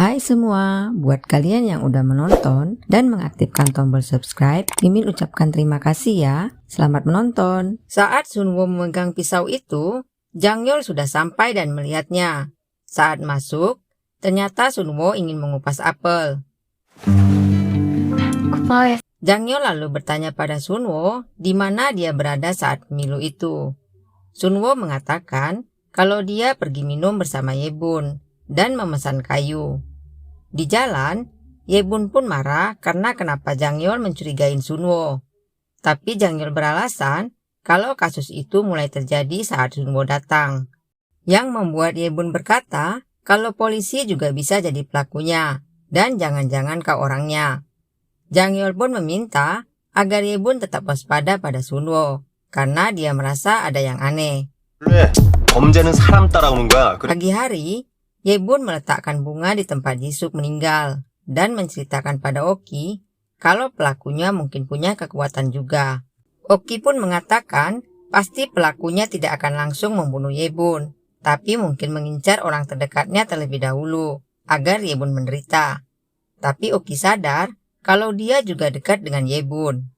Hai semua, buat kalian yang udah menonton dan mengaktifkan tombol subscribe, Mimin ucapkan terima kasih ya. Selamat menonton. Saat Sunwo memegang pisau itu, Jangyol sudah sampai dan melihatnya. Saat masuk, ternyata Sunwo ingin mengupas apel. Jangyol lalu bertanya pada Sunwo di mana dia berada saat pemilu itu. Sunwo mengatakan kalau dia pergi minum bersama Yebun dan memesan kayu. Di jalan, Yebun pun marah karena kenapa Jangyol mencurigain Sunwo. Tapi Jangyol beralasan kalau kasus itu mulai terjadi saat Sunwo datang. Yang membuat Yebun berkata kalau polisi juga bisa jadi pelakunya dan jangan-jangan kau orangnya. Jangyol pun meminta agar Yebun tetap waspada pada Sunwo karena dia merasa ada yang aneh. 범죄는 사람 따라오는 거야. Pagi hari, Yebun meletakkan bunga di tempat Jisuk meninggal dan menceritakan pada Oki kalau pelakunya mungkin punya kekuatan juga. Oki pun mengatakan pasti pelakunya tidak akan langsung membunuh Yebun, tapi mungkin mengincar orang terdekatnya terlebih dahulu agar Yebun menderita. Tapi Oki sadar kalau dia juga dekat dengan Yebun.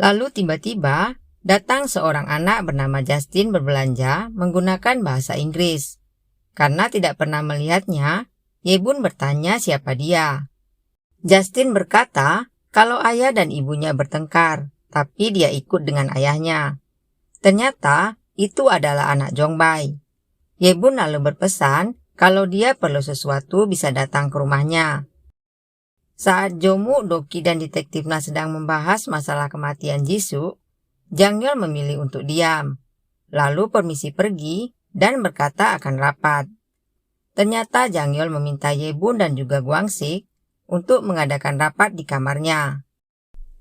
Lalu tiba-tiba datang seorang anak bernama Justin berbelanja menggunakan bahasa Inggris. Karena tidak pernah melihatnya, Yebun bertanya siapa dia. Justin berkata kalau ayah dan ibunya bertengkar, tapi dia ikut dengan ayahnya. Ternyata itu adalah anak Jongbai. Yebun lalu berpesan kalau dia perlu sesuatu bisa datang ke rumahnya. Saat Jomu, Doki, dan detektifnya sedang membahas masalah kematian Jisoo, Jangyol memilih untuk diam, lalu permisi pergi dan berkata akan rapat. Ternyata Jangyol meminta Yebun dan juga Gwangsik untuk mengadakan rapat di kamarnya.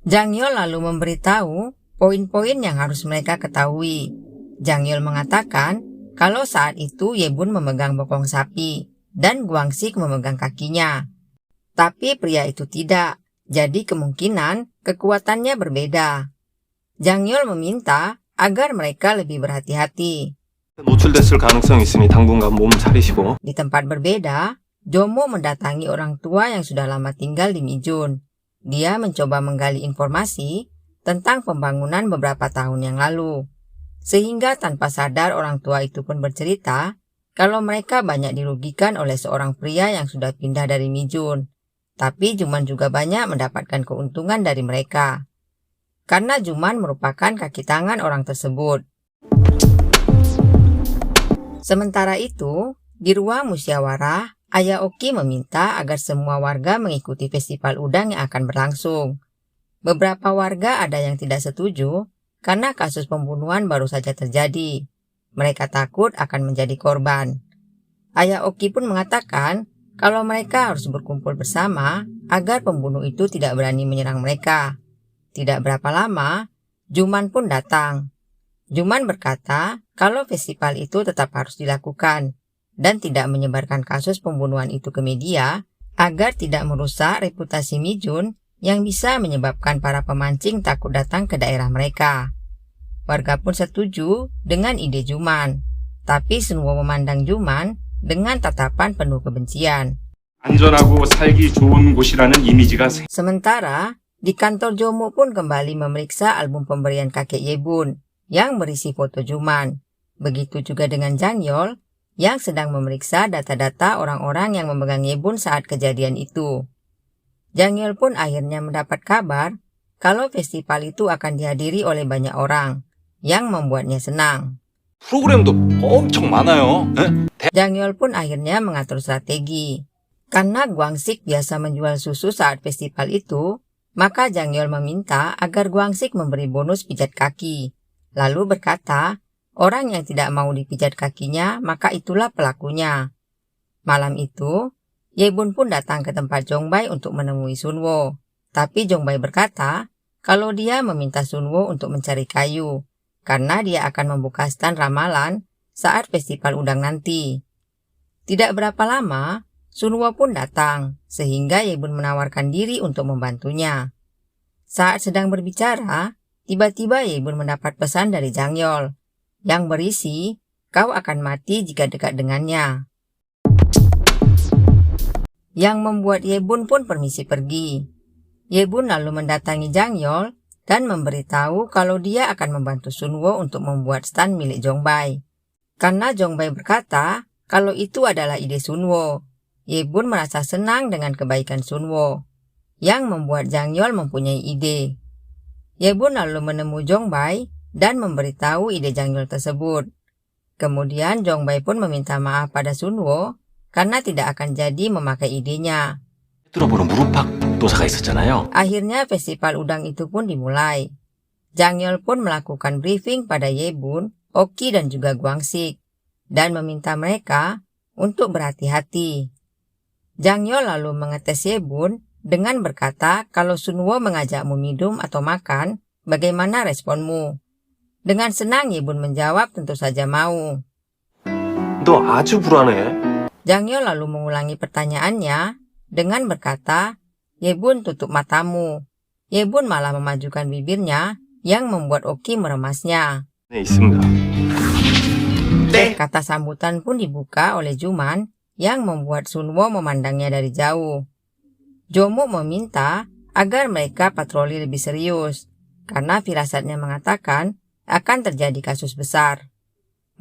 Jangyol lalu memberitahu poin-poin yang harus mereka ketahui. Jangyol mengatakan kalau saat itu Yebun memegang bokong sapi dan Gwangsik memegang kakinya. Tapi pria itu tidak, jadi kemungkinan kekuatannya berbeda. Jangyol meminta agar mereka lebih berhati-hati. 노출됐을 가능성이 있으니 당분간 몸 차리시고. Di tempat berbeda, Jomo mendatangi orang tua yang sudah lama tinggal di Mijun. Dia mencoba menggali informasi tentang pembangunan beberapa tahun yang lalu. Sehingga tanpa sadar orang tua itu pun bercerita kalau mereka banyak dirugikan oleh seorang pria yang sudah pindah dari Mijun. Tapi Juman juga banyak mendapatkan keuntungan dari mereka. Karena Juman merupakan kaki tangan orang tersebut. Sementara itu, di ruang musyawarah, Ayah Oki meminta agar semua warga mengikuti festival udang yang akan berlangsung. Beberapa warga ada yang tidak setuju karena kasus pembunuhan baru saja terjadi. Mereka takut akan menjadi korban. Ayah Oki pun mengatakan kalau mereka harus berkumpul bersama agar pembunuh itu tidak berani menyerang mereka. Tidak berapa lama, Juman pun datang. Juman berkata kalau festival itu tetap harus dilakukan dan tidak menyebarkan kasus pembunuhan itu ke media agar tidak merusak reputasi Mijun yang bisa menyebabkan para pemancing takut datang ke daerah mereka. Warga pun setuju dengan ide Juman, tapi Sunwo memandang Juman dengan tatapan penuh kebencian. 안전하고 살기 좋은 곳이라는 이미지가 Sementara, di kantor Jomo pun kembali memeriksa album pemberian kakek Yebun yang berisi foto Juman. Begitu juga dengan Jangyol yang sedang memeriksa data-data orang-orang yang memegang Yebun saat kejadian itu. Jangyol pun akhirnya mendapat kabar kalau festival itu akan dihadiri oleh banyak orang yang membuatnya senang. 프로그램도 엄청 많아요. Jangyol pun akhirnya mengatur strategi. Karena Gwangsik biasa menjual susu saat festival itu, maka Jangyol meminta agar Gwangsik memberi bonus pijat kaki. Lalu berkata, orang yang tidak mau dipijat kakinya, maka itulah pelakunya. Malam itu, Yebun pun datang ke tempat Jongbai untuk menemui Sunwo. Tapi Jongbai berkata, kalau dia meminta Sunwo untuk mencari kayu, karena dia akan membuka stand ramalan saat festival udang nanti. Tidak berapa lama, Sunwo pun datang, sehingga Yebun menawarkan diri untuk membantunya. Saat sedang berbicara, tiba-tiba Yebun mendapat pesan dari Jangyol yang berisi, kau akan mati jika dekat dengannya. yang membuat Ye-bun pun permisi pergi. Ye-bun lalu mendatangi Jang-yeol dan memberitahu kalau dia akan membantu Sunwo untuk membuat stan milik Jong-bae. Karena Jong-bae berkata kalau itu adalah ide Sunwo, Ye-bun merasa senang dengan kebaikan Sunwo, yang membuat Jang-yeol mempunyai ide. Ye-bun lalu menemui Jong-bae dan memberitahu ide Jang-yeol tersebut. Kemudian Jong-bae pun meminta maaf pada Sunwo karena tidak akan jadi memakai idenya. 뚫어보는 무릎팍 도사가 있었잖아요. Akhirnya festival udang itu pun dimulai. Jang-yeol pun melakukan briefing pada Ye-bun, Oki dan juga Gwang-sik dan meminta mereka untuk berhati-hati. Jang-yeol lalu mengetes Ye-bun dengan berkata kalau Sunwo mengajakmu minum atau makan, bagaimana responmu? Dengan senang Ye-bun menjawab tentu saja mau. 너 아주 불안해. Jang-yeol lalu mengulangi pertanyaannya dengan berkata, Ye-bun tutup matamu. Ye-bun malah memajukan bibirnya yang membuat Oki meremasnya. 네, 있습니다. Kata sambutan pun dibuka oleh Juman yang membuat Sunwo memandangnya dari jauh. Jomu meminta agar mereka patroli lebih serius karena firasatnya mengatakan akan terjadi kasus besar.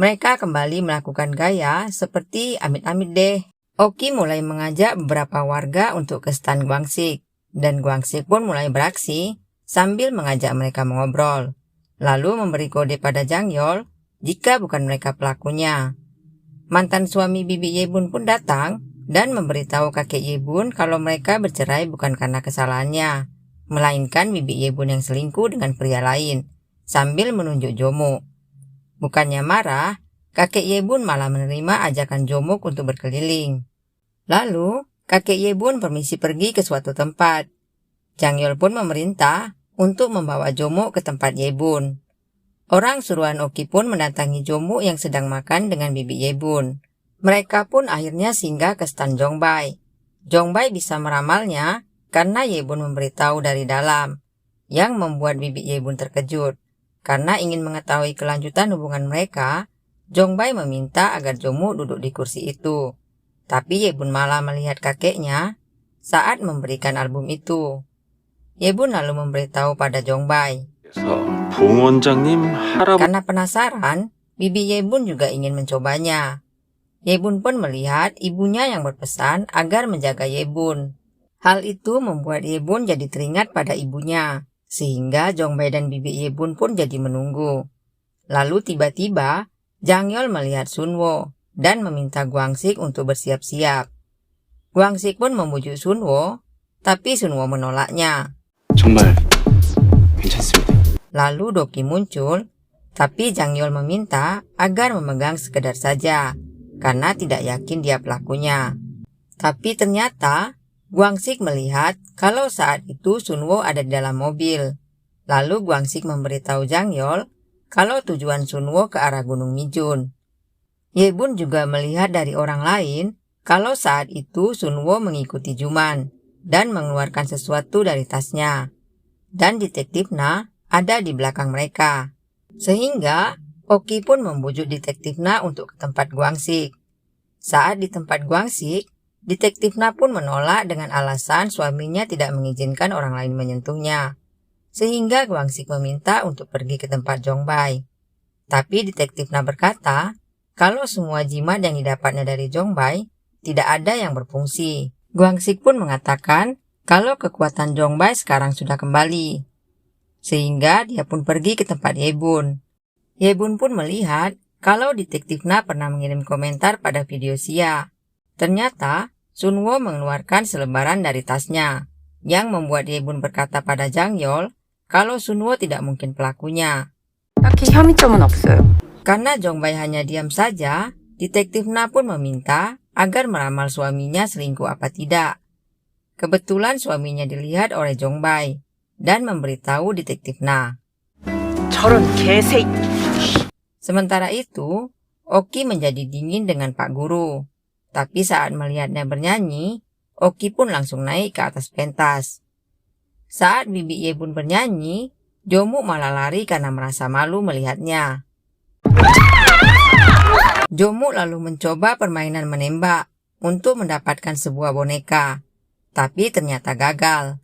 Mereka kembali melakukan gaya seperti amit-amit deh. Oki mulai mengajak beberapa warga untuk ke stan Gwang-sik, dan Gwang-sik pun mulai beraksi sambil mengajak mereka mengobrol, lalu memberi kode pada Jang-yeol jika bukan mereka pelakunya. Mantan suami bibi Ye-bun pun datang dan memberitahu kakek Ye-bun kalau mereka bercerai bukan karena kesalahannya, melainkan bibi Ye-bun yang selingkuh dengan pria lain, sambil menunjuk Jomuk. Bukannya marah, kakek Ye-bun malah menerima ajakan Jomuk untuk berkeliling. Lalu, kakek Ye-bun permisi pergi ke suatu tempat. Jang-yeol pun memerintah untuk membawa Jomuk ke tempat Ye-bun. Orang suruhan Oki pun mendatangi Jomuk yang sedang makan dengan bibi Ye-bun. Mereka pun akhirnya singgah ke stan Jong-bae. Jong-bae bisa meramalnya karena Ye-bun memberitahu dari dalam, yang membuat bibi Ye-bun terkejut. Karena ingin mengetahui kelanjutan hubungan mereka, Jong-bae meminta agar Jomuk duduk di kursi itu. Tapi Ye-bun malah melihat kakeknya saat memberikan album itu. Ye-bun lalu memberitahu pada Jong-bae. 봉 원장님 할아버지 Karena penasaran, bibi Ye-bun juga ingin mencobanya. Ye-bun pun melihat ibunya yang berpesan agar menjaga Ye-bun. Hal itu membuat Ye-bun jadi teringat pada ibunya. Sehingga Jong-bae dan bibi Ye-bun pun jadi menunggu. Lalu tiba-tiba, Jang-yeol melihat Sunwo dan meminta Gwang-sik untuk bersiap-siap. Gwang-sik pun membujuk Sunwo, tapi Sunwo menolaknya. 정말 괜찮습니다. Lalu Doki muncul, tapi Jang-yeol meminta agar memegang sekedar saja, karena tidak yakin dia pelakunya. Tapi ternyata, Gwang-sik melihat kalau saat itu Sunwo ada di dalam mobil. Lalu Gwang-sik memberitahu Jang-yeol kalau tujuan Sunwo ke arah Gunung Mijun. Ye-bun juga melihat dari orang lain kalau saat itu Sunwo mengikuti Juman dan mengeluarkan sesuatu dari tasnya. Dan detektif Na ada di belakang mereka. Sehingga Oki pun membujuk detektif Na untuk ke tempat Gwang-sik. Saat di tempat Gwang-sik, detektif Na pun menolak dengan alasan suaminya tidak mengizinkan orang lain menyentuhnya. Sehingga Gwang-sik meminta untuk pergi ke tempat Jong-bae. Tapi detektif Na berkata, kalau semua jimat yang didapatnya dari Jong-bae tidak ada yang berfungsi. Gwang-sik pun mengatakan kalau kekuatan Jong-bae sekarang sudah kembali. Sehingga dia pun pergi ke tempat Ye-bun. Ye-bun pun melihat kalau detektif Na pernah mengirim komentar pada video Sia. Ternyata, Sunwo mengeluarkan selebaran dari tasnya, yang membuat Ye-bun berkata pada Jang-yeol kalau Sunwo tidak mungkin pelakunya. 딱히 혐의점은 없어요. Karena Jong-bae hanya diam saja, detektif Na pun meminta agar meramal suaminya selingkuh apa tidak. Kebetulan suaminya dilihat oleh Jong-bae dan memberitahu detektif Na. 저런 개새. Sementara itu, Oki menjadi dingin dengan Pak Guru. Tapi saat melihatnya bernyanyi, Oki pun langsung naik ke atas pentas. Saat bibi Ye-bun bernyanyi, Jomuk malah lari karena merasa malu melihatnya. Jomuk lalu mencoba permainan menembak, untuk mendapatkan sebuah boneka, tapi ternyata gagal.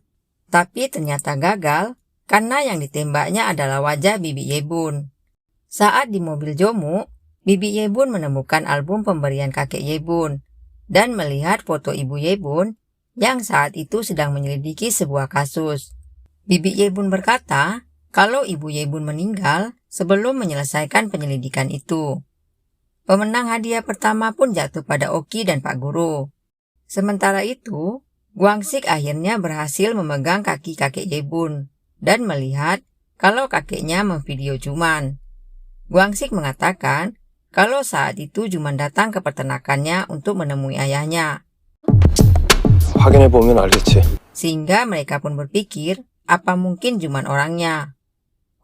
Karena yang ditembaknya adalah wajah Bibi Yebun. Saat di mobil Jomu, Bibi Yebun menemukan album pemberian kakek Yebun dan melihat foto Ibu Yebun yang saat itu sedang menyelidiki sebuah kasus. Bibi Yebun berkata kalau Ibu Yebun meninggal sebelum menyelesaikan penyelidikan itu. Pemenang hadiah pertama pun jatuh pada Oki dan Pak Guru. Sementara itu, Guangsik akhirnya berhasil memegang kaki kakek Yebun dan melihat kalau kakeknya memvideo Juman. Guangsik mengatakan kalau saat itu Juman datang ke peternakannya untuk menemui ayahnya. 확인해보면 알겠지. Sehingga mereka pun berpikir apa mungkin Juman orangnya.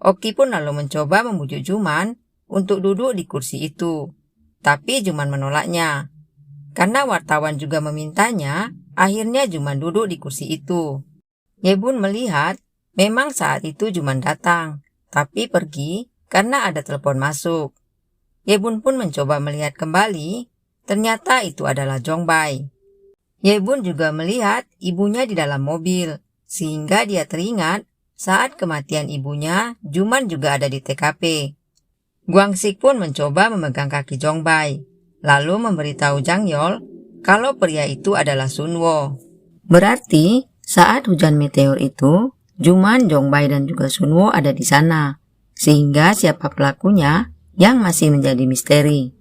Oki pun lalu mencoba membujuk Juman untuk duduk di kursi itu. Tapi Juman menolaknya. Karena wartawan juga memintanya, akhirnya Juman duduk di kursi itu. Yebun melihat memang saat itu Juman datang, tapi pergi karena ada telepon masuk. Yebun pun mencoba melihat kembali, ternyata itu adalah Jongbai. Yebun juga melihat ibunya di dalam mobil, sehingga dia teringat saat kematian ibunya, Juman juga ada di TKP. Guangsik pun mencoba memegang kaki Jongbai, lalu memberitahu Jang Yol kalau pria itu adalah Sunwo. Berarti saat hujan meteor itu, Juman, Jongbai dan juga Sunwo ada di sana, sehingga siapa pelakunya yang masih menjadi misteri.